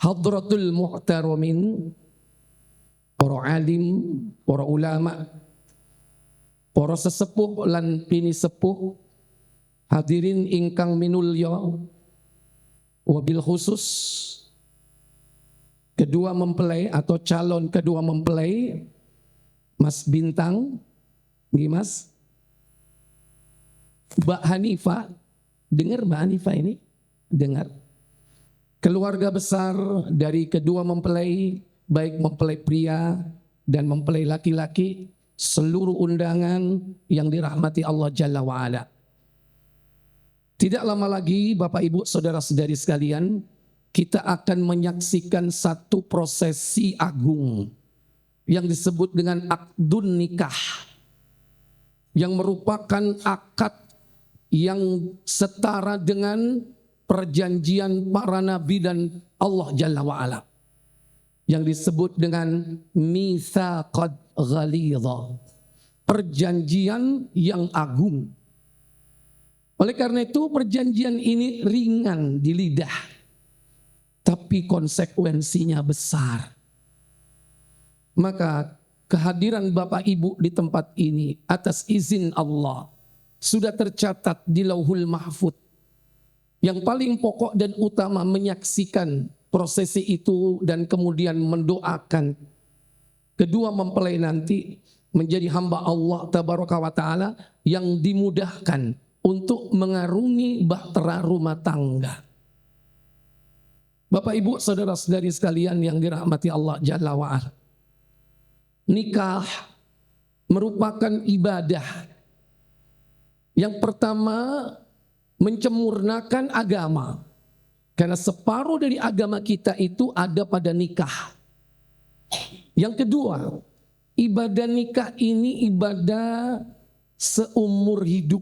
hadratul muhtaramin, para alim, para ulama, para sesepuh lan pini sepuh, hadirin ingkang minulya, wabil khusus kedua mempelai atau calon kedua mempelai, Mas Bintang, Mas, Mbak Hanifah, dengar Mbak Hanifah ini? Dengar. Keluarga besar dari kedua mempelai, baik mempelai pria dan mempelai laki-laki, seluruh undangan yang dirahmati Allah Jalla wa'ala. Tidak lama lagi Bapak Ibu Saudara-saudari sekalian, kita akan menyaksikan satu prosesi agung yang disebut dengan akdun nikah, yang merupakan akad yang setara dengan perjanjian para nabi dan Allah Jalla wa'ala, yang disebut dengan mitsaqad ghalidha, perjanjian yang agung. Oleh karena itu perjanjian ini ringan di lidah, tapi konsekuensinya besar. Maka kehadiran Bapak Ibu di tempat ini atas izin Allah sudah tercatat di Lauhul Mahfuz. Yang paling pokok dan utama menyaksikan prosesi itu dan kemudian mendoakan kedua mempelai nanti menjadi hamba Allah Tabaraka wa Ta'ala yang dimudahkan untuk mengarungi bahtera rumah tangga. Bapak Ibu Saudara-saudari sekalian yang dirahmati Allah Jalla wa'ala, nikah merupakan ibadah yang pertama mencemurnakan agama, karena separuh dari agama kita itu ada pada nikah. Yang kedua, ibadah nikah ini ibadah seumur hidup.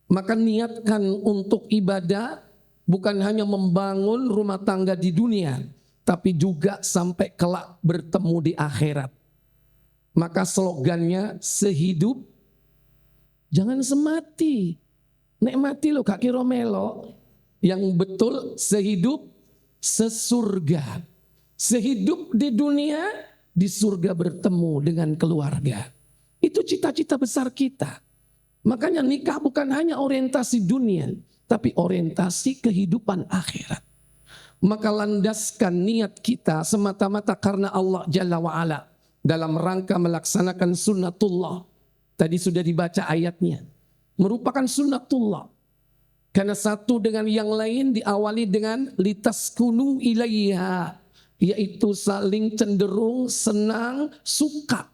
Maka niatkan untuk ibadah bukan hanya membangun rumah tangga di dunia, tapi juga sampai kelak bertemu di akhirat. Maka slogannya sehidup jangan semati. Nek mati lo gak kira melo. Yang betul sehidup sesurga. Sehidup di dunia, di surga bertemu dengan keluarga. Itu cita-cita besar kita. Makanya nikah bukan hanya orientasi dunia, tapi orientasi kehidupan akhirat. Maka landaskan niat kita semata-mata karena Allah Jalla wa'ala dalam rangka melaksanakan sunnatullah. Tadi sudah dibaca ayatnya. Merupakan sunnatullah. Karena satu dengan yang lain diawali dengan litaskunu ilaiha, yaitu saling cenderung, senang, suka.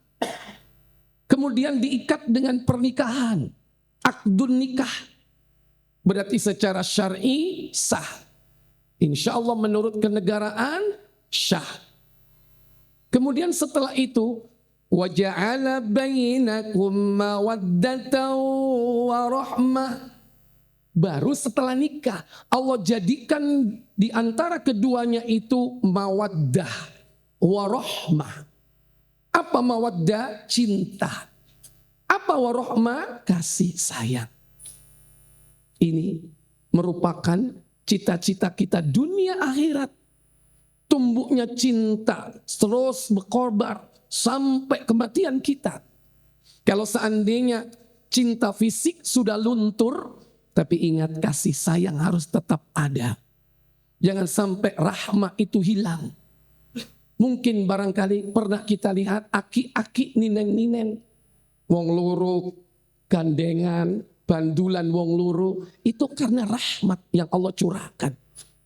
Kemudian diikat dengan pernikahan, akdun nikah. Berarti secara syar'i sah. Insya Allah menurut kenegaraan syah. Kemudian setelah itu waja'ala bainakum mawaddatan wa rahmah. Baru setelah nikah Allah jadikan di antara keduanya itu mawaddah wa rahmah. Apa mawaddah? Cinta. Apa wa rahmah? Kasih sayang. Ini merupakan cita-cita kita dunia akhirat. Tumbuhnya cinta terus berkorbar sampai kematian kita. Kalau seandainya cinta fisik sudah luntur, tapi ingat kasih sayang harus tetap ada. Jangan sampai rahmah itu hilang. Mungkin barangkali pernah kita lihat aki-aki ninen-ninen, wong loro gandengan, bandulan wong loro, itu karena rahmat yang Allah curahkan.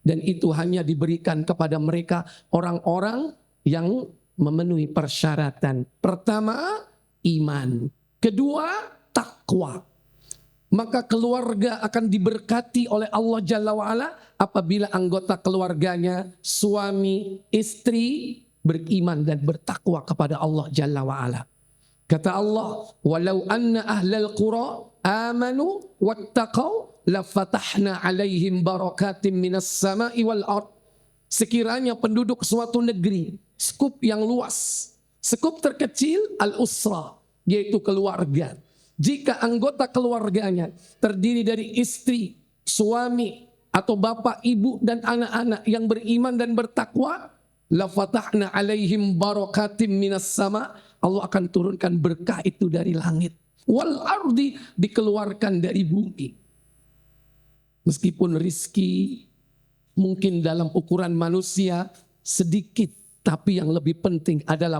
Dan itu hanya diberikan kepada mereka orang-orang yang memenuhi persyaratan. Pertama, iman. Kedua, takwa. Maka keluarga akan diberkati oleh Allah Jalla wa'ala apabila anggota keluarganya, suami, istri beriman dan bertakwa kepada Allah Jalla wa'ala. Kata Allah, walau anna ahlal qura amanu wattaqau lafatahna alaihim barakatim minas sama'i wal ard. Sekiranya penduduk suatu negeri, skup yang luas, skup terkecil al-usra, yaitu keluarga. Jika anggota keluarganya terdiri dari istri, suami, atau bapak, ibu dan anak-anak yang beriman dan bertakwa, la fatahna alaihim barakatim minas sama, Allah akan turunkan berkah itu dari langit. Wal ardi, dikeluarkan dari bumi. Meskipun rizki mungkin dalam ukuran manusia sedikit, tapi yang lebih penting adalah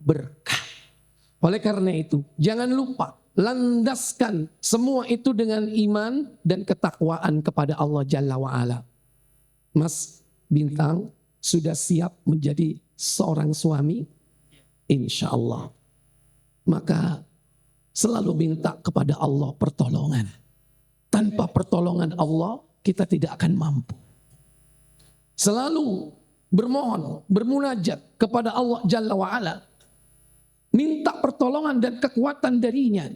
berkah. Oleh karena itu, jangan lupa landaskan semua itu dengan iman dan ketakwaan kepada Allah Jalla wa'ala. Mas Bintang sudah siap menjadi seorang suami? Insya Allah. Maka selalu minta kepada Allah pertolongan. Tanpa pertolongan Allah, kita tidak akan mampu. Selalu bermohon, bermunajat kepada Allah Jalla wa'ala. Minta pertolongan dan kekuatan darinya.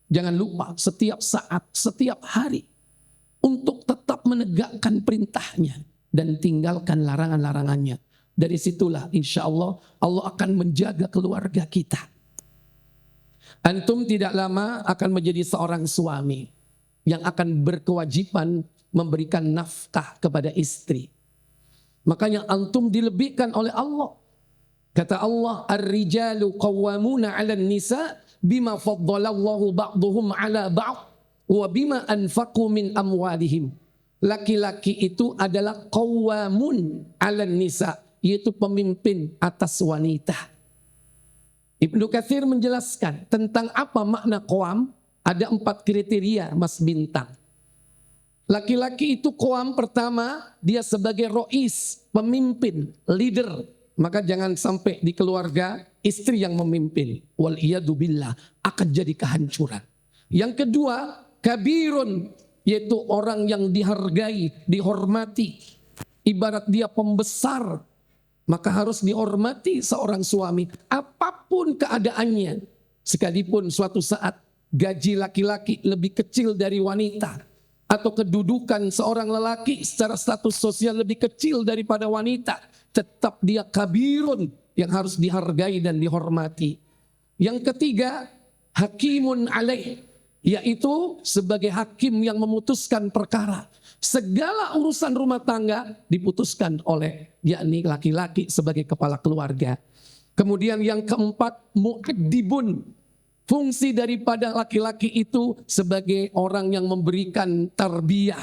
Jangan lupa setiap saat, setiap hari, untuk tetap menegakkan perintahnya dan tinggalkan larangan-larangannya. Dari situlah insya Allah, Allah akan menjaga keluarga kita. Antum tidak lama akan menjadi seorang suami yang akan berkewajiban memberikan nafkah kepada istri. Makanya antum dilebihkan oleh Allah. Kata Allah, ar-rijalu qawwamuna 'alan nisa bima faddalallahu ba'dhum 'ala ba'd wa bima anfaqu min amwalihim. Laki-laki itu adalah qawwamun 'alan nisa, yaitu pemimpin atas wanita. Ibnu Katsir menjelaskan tentang apa makna qawam. Ada 4 kriteria, Mas Bintang. Laki-laki itu qawam, pertama, dia sebagai rois, pemimpin, leader. Maka jangan sampai di keluarga istri yang memimpin. Wal'iyadu billah, akan jadi kehancuran. Yang kedua, kabirun, yaitu orang yang dihargai, dihormati. Ibarat dia pembesar, maka harus dihormati seorang suami. Apapun keadaannya, sekalipun suatu saat gaji laki-laki lebih kecil dari wanita, atau kedudukan seorang lelaki secara status sosial lebih kecil daripada wanita, tetap dia kabirun yang harus dihargai dan dihormati. Yang ketiga, hakimun alaih, yaitu sebagai hakim yang memutuskan perkara. Segala urusan rumah tangga diputuskan oleh yakni laki-laki sebagai kepala keluarga. Kemudian yang keempat, mu'addibun. Fungsi daripada laki-laki itu sebagai orang yang memberikan tarbiyah,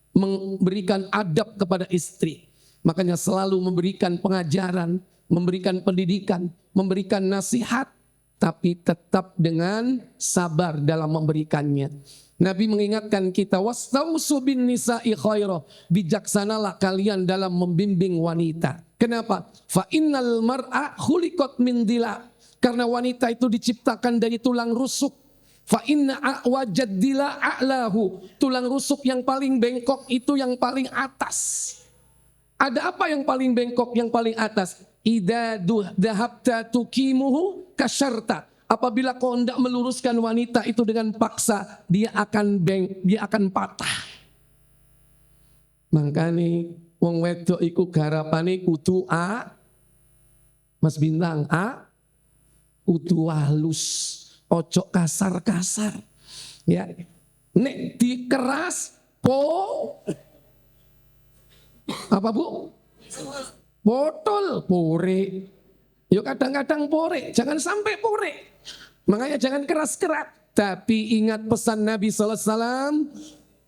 memberikan adab kepada istri. Makanya selalu memberikan pengajaran, memberikan pendidikan, memberikan nasihat, tapi tetap dengan sabar dalam memberikannya. Nabi mengingatkan kita, wastausu bin nisa'i khaira, bijaksanalah kalian dalam membimbing wanita. Kenapa? Fa innal mar'a khuliqat min dila. Karena wanita itu diciptakan dari tulang rusuk. Fa inna a'wajad dila a'lahu. Tulang rusuk yang paling bengkok itu yang paling atas. Ada apa yang paling bengkok, yang paling atas? Idza dhahabta tuqimuhu kasyarta. Apabila kau hendak meluruskan wanita itu dengan paksa, dia akan patah. Makanya wong wedok iku garapane kudu Mas Bintang, kudu halus, ojo kasar-kasar. Ya. Nek dikeras apa Bu? Botol pore. Yo kadang-kadang pore, jangan sampai pore. Makanya jangan keras-keras. Tapi ingat pesan Nabi SAW,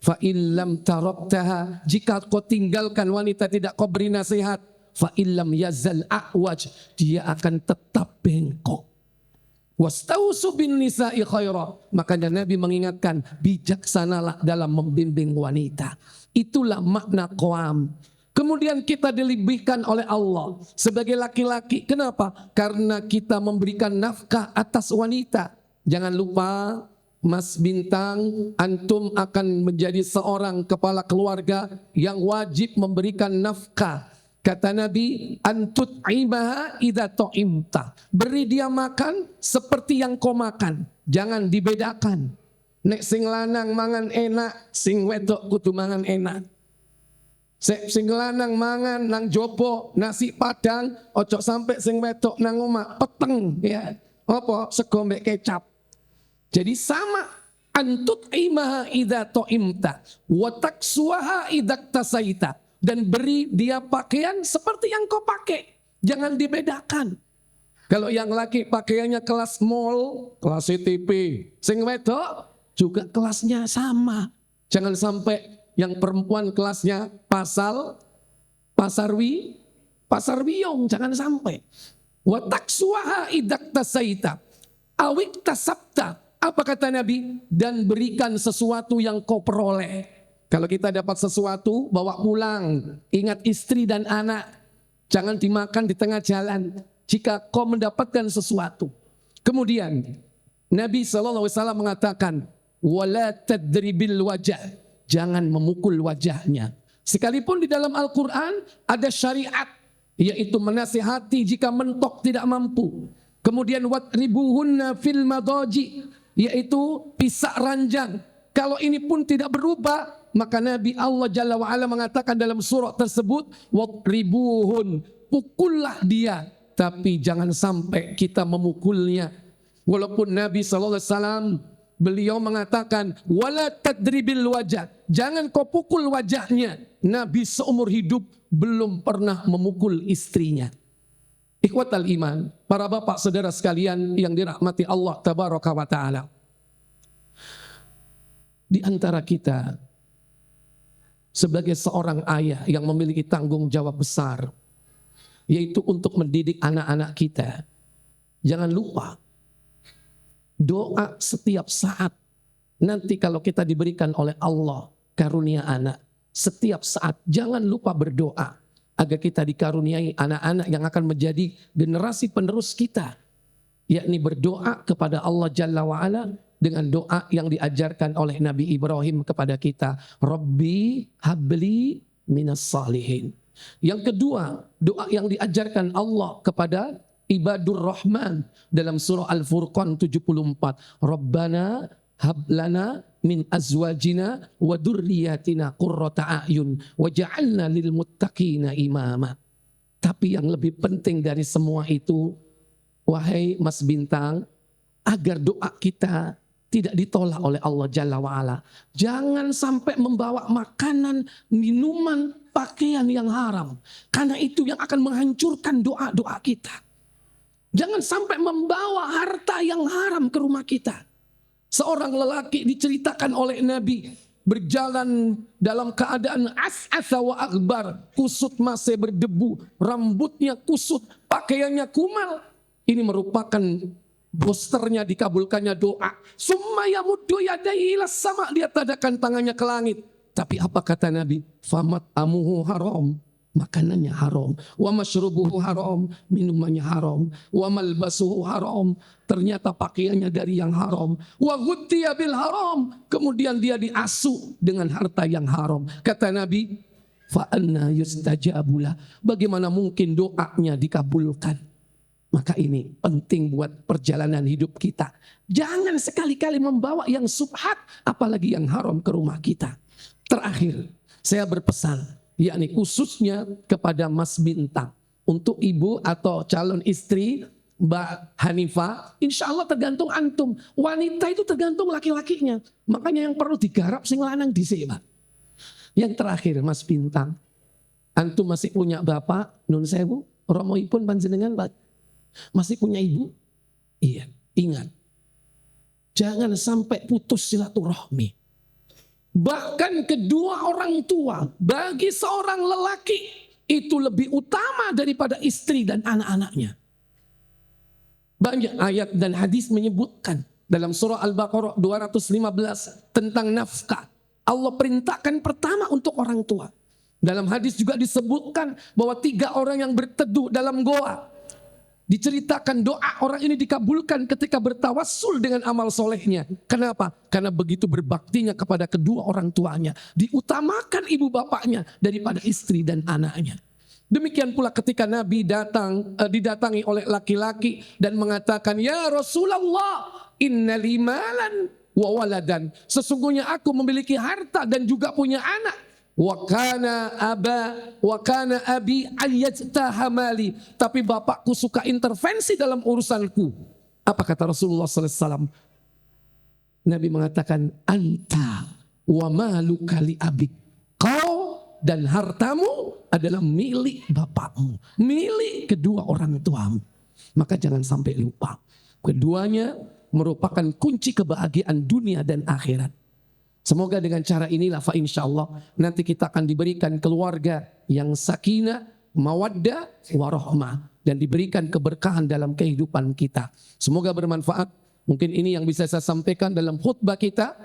fa illam taraktaha, jika kau tinggalkan wanita tidak kau beri nasihat, fa illam yazal a'waj, dia akan tetap bengkok. Wastausu bin nisa'i khaira, makanya Nabi mengingatkan bijaksanalah dalam membimbing wanita. Itulah makna qawam. Kemudian kita dilebihkan oleh Allah sebagai laki-laki. Kenapa? Karena kita memberikan nafkah atas wanita. Jangan lupa Mas Bintang, antum akan menjadi seorang kepala keluarga yang wajib memberikan nafkah. Kata Nabi, antut ibaha idza ta'imta. Beri dia makan seperti yang kau makan. Jangan dibedakan. Nek sing lanang mangan enak, sing wedok kudu mangan enak. Sing lanang mangan nang jopo nasi padang, ojo sampai sing wedok nang omah peteng ya. Apa sego mbek kecap. Jadi sama Antut'imaha idza ta'imta wa taksuaha idza tasaita. Dan beri dia pakaian seperti yang kau pakai. Jangan dibedakan. Kalau yang laki pakaiannya kelas mall, kelas CTP, sing wedok juga kelasnya sama. Jangan sampai yang perempuan kelasnya pasar wiyong, jangan sampai. Wa taksuaha idza tasaita awik tasabta. Apa kata Nabi? Dan berikan sesuatu yang kau peroleh. Kalau kita dapat sesuatu, bawa pulang. Ingat istri dan anak. Jangan dimakan di tengah jalan. Jika kau mendapatkan sesuatu. Kemudian, Nabi SAW mengatakan, wala tadribil wajah. Jangan memukul wajahnya. Sekalipun di dalam Al-Quran ada syariat. Yaitu menasihati jika mentok tidak mampu. Kemudian watribuhunna fil madaji. Yaitu pisak ranjang. Kalau ini pun tidak berubah, maka Nabi Allah Jalla wa'ala mengatakan dalam surah tersebut, watribuhun, pukullah dia, tapi jangan sampai kita memukulnya. Walaupun Nabi SAW beliau mengatakan, wala tadribil wajah, jangan kau pukul wajahnya. Nabi seumur hidup belum pernah memukul istrinya. Ikhwatal iman, para bapak saudara sekalian yang dirahmati Allah Tabaraka wa Ta'ala. Di antara kita sebagai seorang ayah yang memiliki tanggung jawab besar, yaitu untuk mendidik anak-anak kita. Jangan lupa doa setiap saat. Nanti kalau kita diberikan oleh Allah karunia anak, setiap saat jangan lupa berdoa agar kita dikaruniai anak-anak yang akan menjadi generasi penerus kita, yakni berdoa kepada Allah Jalla wa'ala dengan doa yang diajarkan oleh Nabi Ibrahim kepada kita. Rabbi habli minas salihin. Yang kedua, doa yang diajarkan Allah kepada ibadur rahman dalam surah Al-Furqan 74. Rabbana hablana min azwajina wa durriyatina qurrata a'yun waj'alna lil muttaqina imama. Tapi yang lebih penting dari semua itu, wahai Mas Bintang, agar doa kita tidak ditolak oleh Allah Jalla wa'ala. Jangan sampai membawa makanan, minuman, pakaian yang haram. Karena itu yang akan menghancurkan doa-doa kita. Jangan sampai membawa harta yang haram ke rumah kita. Seorang lelaki diceritakan oleh Nabi berjalan dalam keadaan as'asa wa akbar. Kusut masih berdebu, rambutnya kusut, pakaiannya kumal. Ini merupakan posternya dikabulkannya doa. Summa yamuddu yadayhi ilas sama, dia tadakan tangannya ke langit. Tapi apa kata Nabi? Famat amuhu haram, makanannya haram. Wa masyrubuhu haram, minumannya haram. Wa malbasuhu haram, ternyata pakaiannya dari yang haram. Wa ghuttiya bil haram, kemudian dia diasuh dengan harta yang haram. Kata Nabi, fa anna yustajabulah, bagaimana mungkin doanya dikabulkan? Maka ini penting buat perjalanan hidup kita. Jangan sekali-kali membawa yang subhat, apalagi yang haram ke rumah kita. Terakhir, saya berpesan, yakni khususnya kepada Mas Bintang. Untuk ibu atau calon istri Mbak Hanifah, insya Allah tergantung antum. Wanita itu tergantung laki-lakinya. Makanya yang perlu digarap sing lanang dhisik, Pak. Yang terakhir, Mas Bintang, antum masih punya bapak, nun sewu, romoipun panjenengan, Pak. Masih punya ibu? Iya, ingat. Jangan sampai putus silaturahmi. Bahkan kedua orang tua bagi seorang lelaki itu lebih utama daripada istri dan anak-anaknya. Banyak ayat dan hadis menyebutkan dalam surah Al-Baqarah 215 tentang nafkah. Allah perintahkan pertama untuk orang tua. Dalam hadis juga disebutkan bahwa 3 orang yang berteduh dalam goa, diceritakan doa orang ini dikabulkan ketika bertawassul dengan amal solehnya. Kenapa? Karena begitu berbaktinya kepada kedua orang tuanya. Diutamakan ibu bapaknya daripada istri dan anaknya. Demikian pula ketika Nabi didatangi oleh laki-laki dan mengatakan, ya Rasulullah, inna limalan wa waladan. Sesungguhnya aku memiliki harta dan juga punya anak. Wa kana abi ayyajtahamali, tapi bapakku suka intervensi dalam urusanku. Apa kata Rasulullah sallallahu alaihi wasallam? Nabi mengatakan, anta wa maluka li abik. Kau dan hartamu adalah milik bapakmu, milik kedua orang tuamu. Maka jangan sampai lupa. Keduanya merupakan kunci kebahagiaan dunia dan akhirat. Semoga dengan cara inilah fa insyaallah nanti kita akan diberikan keluarga yang sakinah, mawaddah, warahmah, dan diberikan keberkahan dalam kehidupan kita. Semoga bermanfaat. Mungkin ini yang bisa saya sampaikan dalam khutbah kita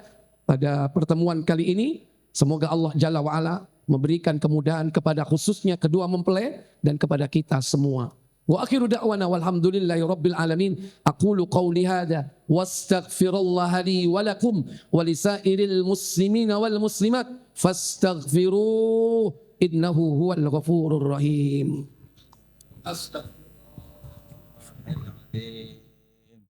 pada pertemuan kali ini. Semoga Allah Jalla wa'ala memberikan kemudahan kepada khususnya kedua mempelai dan kepada kita semua. Wa akhiru da'wana walhamdulillahi rabbil alamin. Aqulu qawli hadha wastaghfirullaha li wa lakum wa lisairil muslimina wal muslimat fastaghfiruh innahu huwal ghafurur rahim. Astaghfirullah.